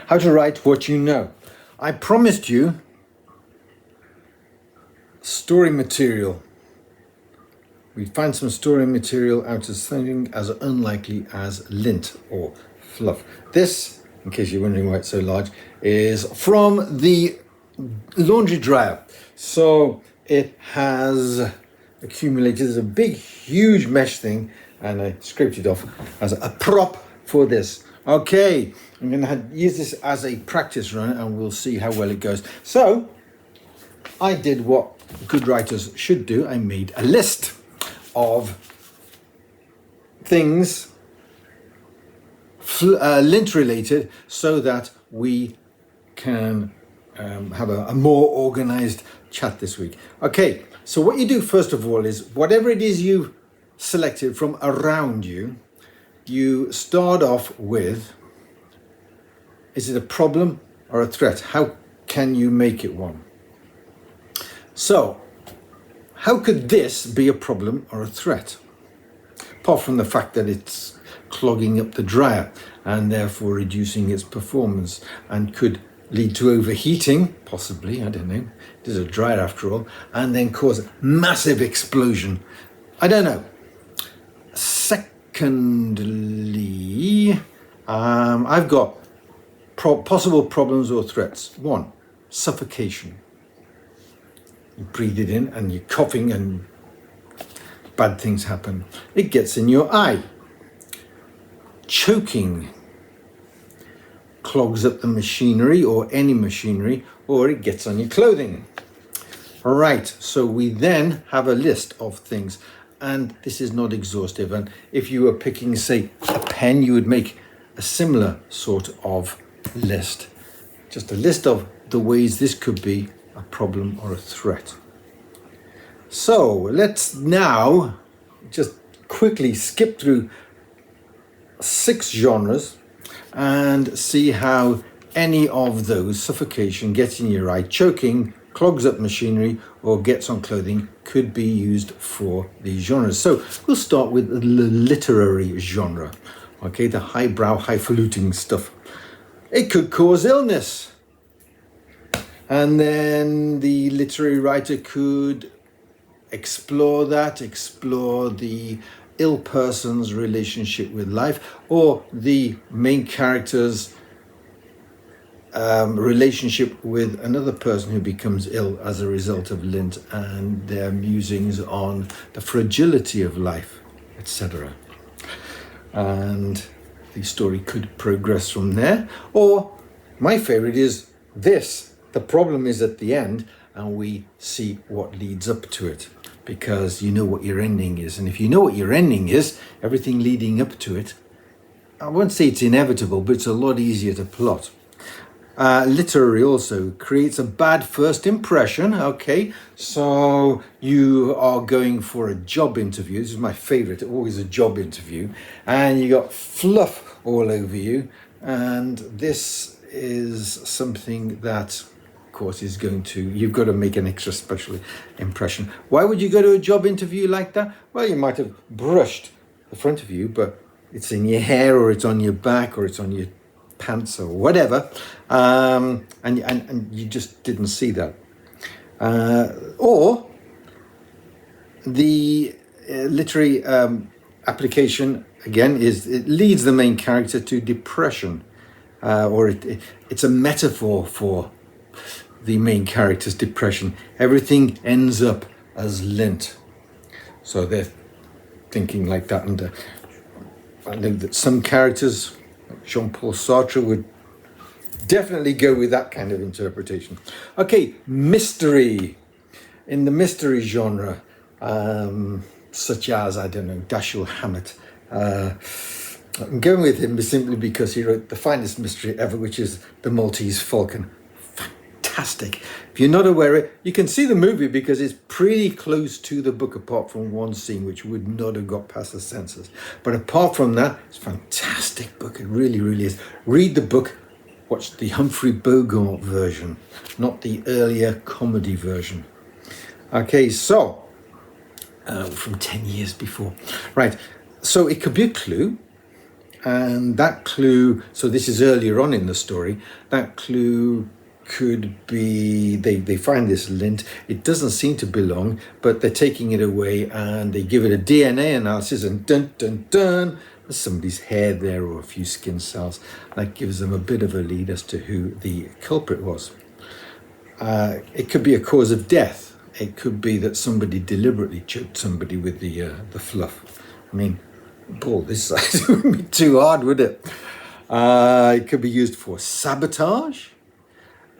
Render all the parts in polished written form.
How to write what you know. I promised you story material. We find some story material out of something as unlikely as lint or fluff. This, in case you're wondering why it's so large, is from the laundry dryer. So it has accumulated as a big, huge mesh thing, and I scraped it off as a prop for this. Okay, I'm going to use this as a practice run, and we'll see how well it goes. So I did what good writers should do. I made a list of things lint related so that we can have a more organized chat this week. Okay, so what you do first of all is whatever it is you've selected from around you, you start off with, is it a problem or a threat? How can you make it one? So how could this be a problem or a threat? Apart from the fact that it's clogging up the dryer and therefore reducing its performance and could lead to overheating, possibly, I don't know, it is a dryer after all, and then cause a massive explosion. I don't know. Secondly, I've got possible problems or threats. One, suffocation. You breathe it in and you're coughing and bad things happen. It gets in your eye. Choking clogs up the machinery or any machinery, or it gets on your clothing. All right, so we then have a list of things, and this is not exhaustive. And if you were picking, say, a pen, you would make a similar sort of list. Just a list of the ways this could be a problem or a threat. So let's now just quickly skip through 6 genres and see how any of those, suffocation, gets in your eye, choking, clogs up machinery, or gets on clothing, could be used for these genres. So we'll start with the literary genre, okay, the highbrow, highfalutin stuff. It could cause illness. And then the literary writer could explore the ill person's relationship with life, or the main character's relationship with another person who becomes ill as a result of lint, and their musings on the fragility of life, etc. And the story could progress from there. Or my favorite is this. The problem is at the end, and we see what leads up to it, because you know what your ending is. And if you know what your ending is, everything leading up to it, I won't say it's inevitable, but it's a lot easier to plot. Literary also creates a bad first impression. Okay, so you are going for a job interview. This is my favorite, always a job interview. And you got fluff all over you. And this is something that, course, is going to, you've got to make an extra special impression. Why would you go to a job interview like that? Well, you might have brushed the front of you, but it's in your hair, or it's on your back, or it's on your pants, or whatever, and you just didn't see that. Or the literary application again is, it leads the main character to depression, or it's a metaphor for the main character's depression. Everything ends up as lint. So they're thinking like that. And I know that some characters, like Jean-Paul Sartre, would definitely go with that kind of interpretation. Okay, mystery. In the mystery genre, such as, I don't know, Dashiell Hammett. I'm going with him simply because he wrote the finest mystery ever, which is The Maltese Falcon. Fantastic. If you're not aware of it, you can see the movie because it's pretty close to the book, apart from one scene which would not have got past the censors. But apart from that, it's a fantastic book. It really, really is. Read the book. Watch the Humphrey Bogart version, not the earlier comedy version. Okay, so from 10 years before. Right, so it could be a clue. And that clue, so this is earlier on in the story, that clue could be, they find this lint, it doesn't seem to belong, but they're taking it away and they give it a DNA analysis, and dun dun dun, there's somebody's hair there or a few skin cells. That gives them a bit of a lead as to who the culprit was. It could be a cause of death. It could be that somebody deliberately choked somebody with the fluff. I mean, Paul, this size wouldn't be too hard, would it? It could be used for sabotage.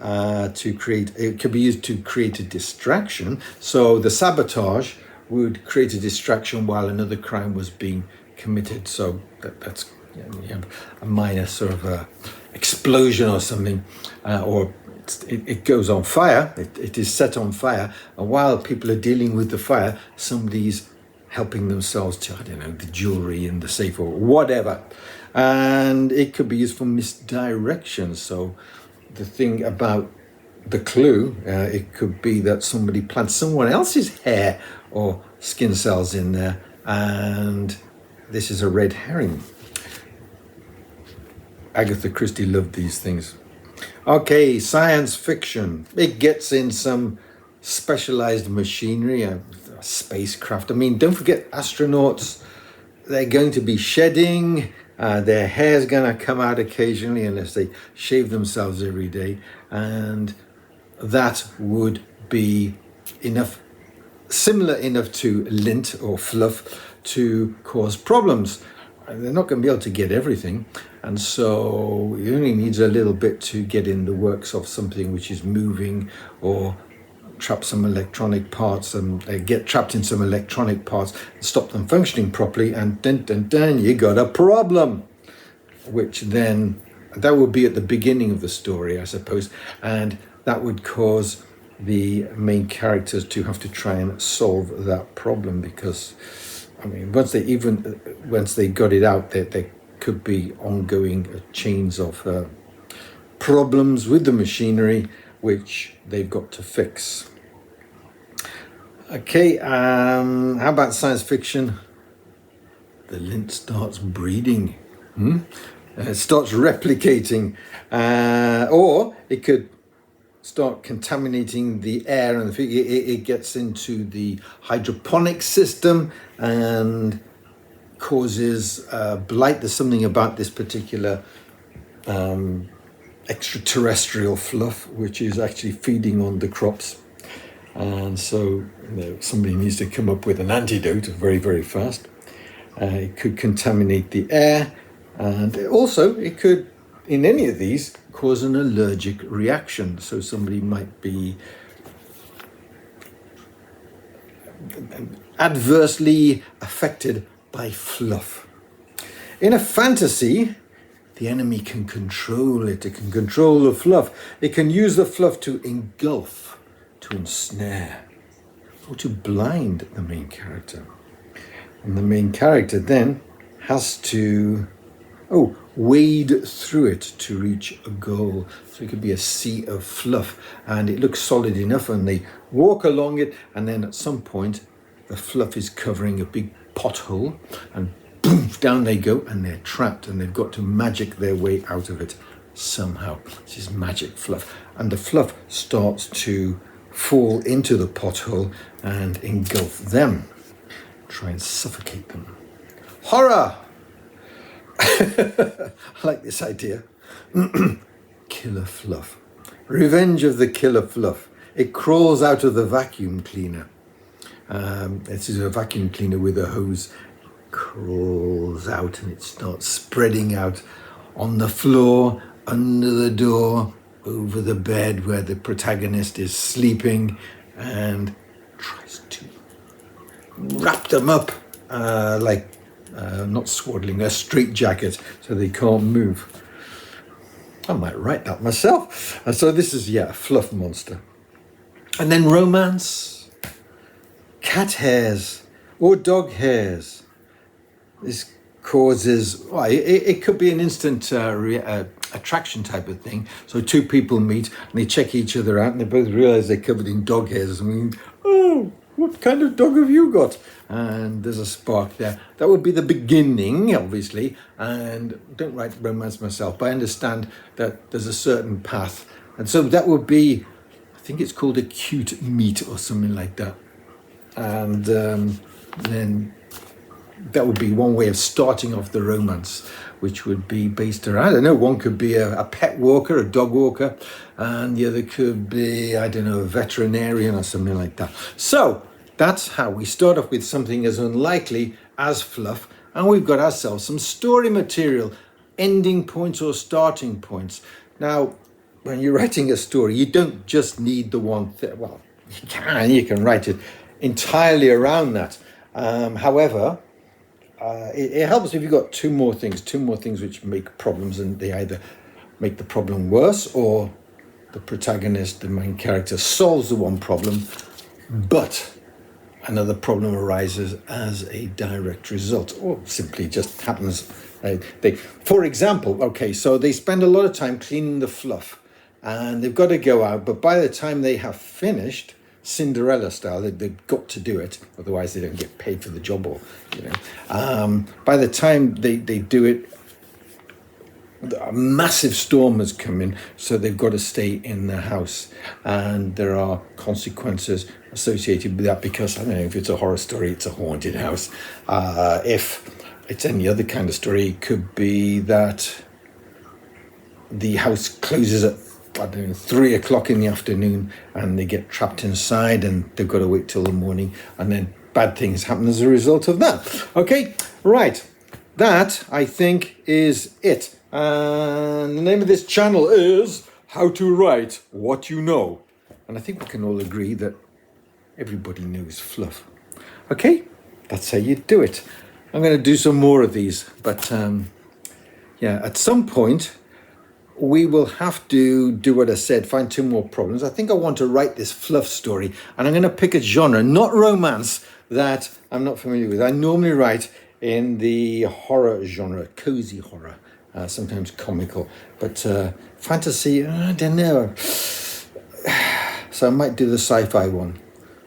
It could be used to create a distraction. So the sabotage would create a distraction while another crime was being committed. So that's you have a minor sort of explosion or something, or it goes on fire. It is set on fire, and while people are dealing with the fire, somebody's helping themselves to, I don't know, the jewelry in the safe or whatever. And it could be used for misdirection. So the thing about the clue, it could be that somebody plants someone else's hair or skin cells in there, and this is a red herring. Agatha Christie loved these things. Okay, science fiction. It gets in some specialized machinery, a spacecraft. I mean, don't forget astronauts, they're going to be shedding. Their hair's going to come out occasionally unless they shave themselves every day. And that would be enough, similar enough to lint or fluff to cause problems. They're not going to be able to get everything. And so it only needs a little bit to get in the works of something which is moving, or trap some electronic parts and get trapped in some electronic parts and stop them functioning properly, and dun you got a problem, which then that would be at the beginning of the story, I suppose, and that would cause the main characters to have to try and solve that problem, because I mean once they got it out, there could be ongoing chains of problems with the machinery which they've got to fix. Okay, how about science fiction? The lint starts breeding. It starts replicating. Or it could start contaminating the air, and it gets into the hydroponic system and causes blight. There's something about this particular extraterrestrial fluff which is actually feeding on the crops, and so somebody needs to come up with an antidote very, very fast. It could contaminate the air, and also it could, in any of these, cause an allergic reaction. So somebody might be adversely affected by fluff. In a fantasy, the enemy can control it. It can control the fluff. It can use the fluff to engulf, to ensnare, or to blind the main character. And the main character then has to wade through it to reach a goal. So it could be a sea of fluff, and it looks solid enough, and they walk along it, and then at some point the fluff is covering a big pothole, and boom, down they go, and they're trapped, and they've got to magic their way out of it somehow. This is magic fluff, and the fluff starts to fall into the pothole and engulf them, try and suffocate them. Horror! I like this idea. Killer fluff. Revenge of the killer fluff. It crawls out of the vacuum cleaner. This is a vacuum cleaner with a hose. Crawls out, and it starts spreading out on the floor, under the door, over the bed where the protagonist is sleeping, and tries to wrap them up like not swaddling, a straitjacket, so they can't move. I might write that myself. So this is, a fluff monster. And then romance. Cat hairs or dog hairs. This causes, it could be an instant attraction type of thing. So two people meet and they check each other out, and they both realize they're covered in dog hairs. I mean, what kind of dog have you got? And there's a spark there. That would be the beginning, obviously. And don't write romance myself, but I understand that there's a certain path. And so that would be, I think it's called acute meet or something like that. And then that would be one way of starting off the romance, which would be based around, I don't know, one could be a pet walker, a dog walker, and the other could be, I don't know, a veterinarian or something like that. So that's how we start off with something as unlikely as fluff, and we've got ourselves some story material, ending points or starting points. Now, when you're writing a story, you don't just need the one thing. Well, you can write it entirely around that. However, it helps if you've got two more things which make problems, and they either make the problem worse or the protagonist, the main character, solves the one problem, but another problem arises as a direct result, or simply just happens. For example, okay, so they spend a lot of time cleaning the fluff, and they've got to go out, but by the time they have finished, Cinderella style, they've got to do it, otherwise they don't get paid for the job, or by the time they do it, a massive storm has come in, so they've got to stay in the house, and there are consequences associated with that, because I don't know, if it's a horror story, it's a haunted house. If it's any other kind of story, it could be that the house closes at, I don't know, 3 o'clock in the afternoon, and they get trapped inside, and they've got to wait till the morning, and then bad things happen as a result of that. Okay, right. That, I think, is it. And the name of this channel is How to Write What You Know. And I think we can all agree that everybody knows fluff. Okay, that's how you do it. I'm going to do some more of these, but yeah, at some point, we will have to do what I said, find 2 more problems. I think I want to write this fluff story, and I'm going to pick a genre, not romance, that I'm not familiar with. I normally write in the horror genre, cozy horror, sometimes comical, but fantasy, I don't know. So I might do the sci-fi one,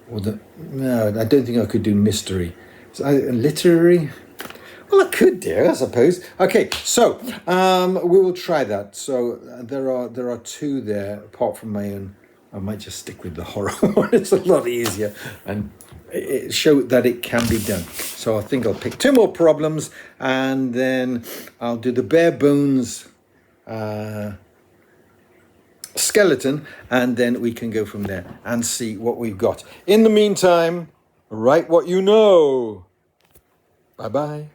or no, I don't think I could do mystery. So literary. Well, I could do, I suppose. Okay, so we will try that. So there are 2 there, apart from my own. I might just stick with the horror one. It's a lot easier, and it show that it can be done. So I think I'll pick 2 more problems, and then I'll do the bare bones skeleton, and then we can go from there and see what we've got. In the meantime, write what you know. Bye-bye.